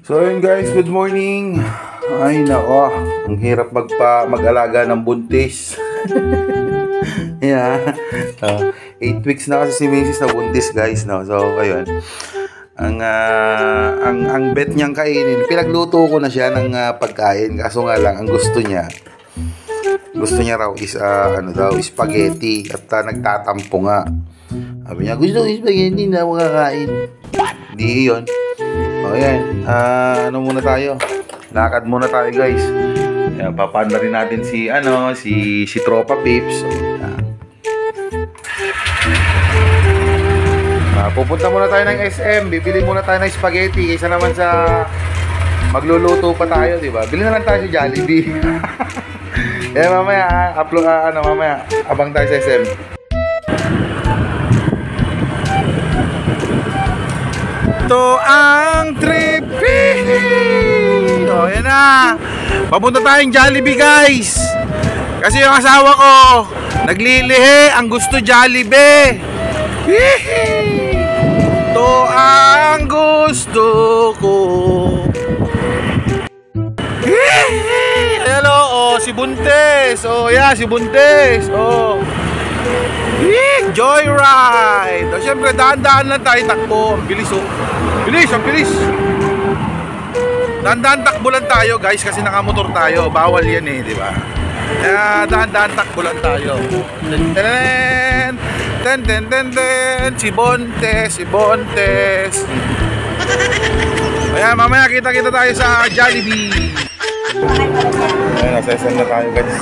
So ayun guys, good morning. Ay nako, ang hirap mag-alaga ng buntis. Yeah. 8 weeks na kasi si Mrs. na buntis guys, no. So ayun. Ang bet niyang kainin, pinagluto ko na siya ng pagkain, kaso nga lang ang gusto niya raw is spaghetti at nagtatampo nga. Sabi niya, gusto ko spaghetti na makakain. Hindi yun. O yan, ano muna tayo? Lakad muna tayo guys. Papanda rin natin si Tropa Pips. Pupunta muna tayo ng SM. Bibili muna tayo ng spaghetti kaysa naman sa magluluto pa tayo, di ba? Bili na lang tayo sa Jollibee. Mamaya, mamaya, abang tayo sa SM. Ito ang trip. O, yan na. Papunta tayong Jollibee guys. Kasi yung asawa ko naglilihi, ang gusto Jollibee. Ito ang gusto ko. Hello, si Buntes. Yeah, si Buntes. Joyride. Siyempre, daan-daan lang tayo takbo. Ang bilis, Bilis, ang bilis. Daan-daan takbo lang tayo, guys, kasi nakamotor tayo. Bawal yan di ba? Kaya daan-daan takbo lang tayo. Si Buntes. Kaya mamaya kita-kita tayo sa Jollibee. Ayan, nasa SM na tayo guys.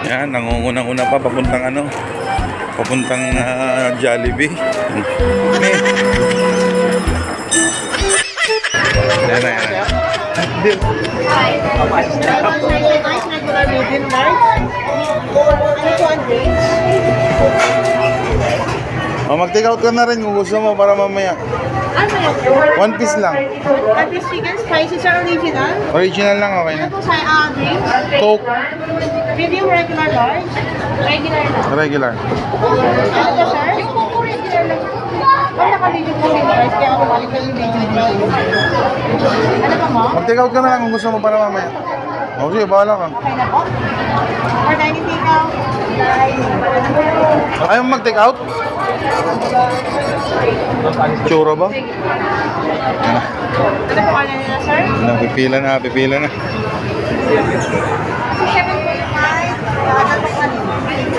Yan, nangungunang-una pa papuntang Jollibee. Mag-take out ka na rin kung gusto mo para mamaya. One piece lang. One piece chicken, spicy sa original. Original lang, okay na. Ano po sa drinks? Coke. Medium, regular, large? Regular lang. Regular. Ano po sir? Yung Coke regular lang. Naka-medium po yung price, kaya ako balik ko yung medium. Ano pa mo? Mag-take out ka na lang kung gusto mo para mamaya. Sige, bahala ka. Okay na po? Or dining take out? Ayaw mo mag-take out? Tsura ba? Ano po kanya nila, sir? Pipila na. 7 po yung price. Ano po kanina?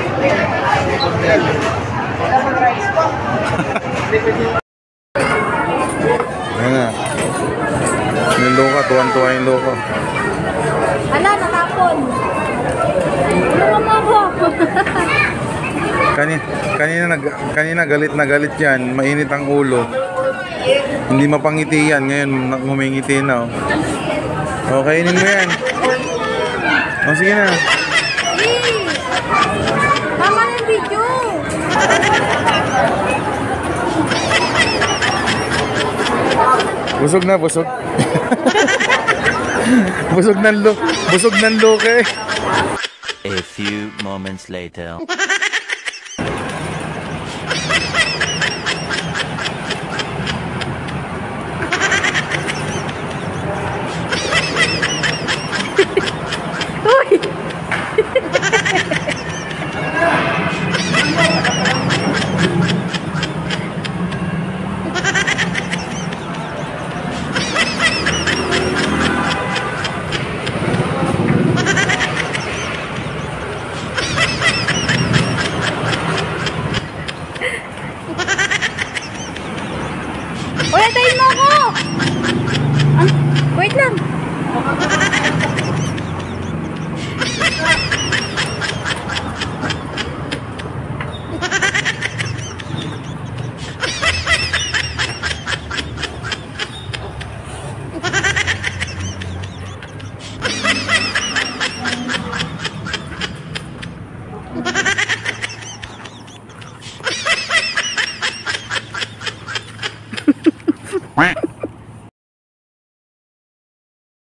Double rice po. Ayan na. Yung loka, tuwan-tuwa yung loka. Hala, natapon. Ano mo ako? Kanina galit na galit yan. Mainit ang ulo. Hindi mapangiti yan. Ngayon ngumingiti na. Kainin mo yan. Sige na. Tama na yung video. Busog na, busog. Busog ng loka eh. A few moments later. Tayin mo ako! Wait lang. quack.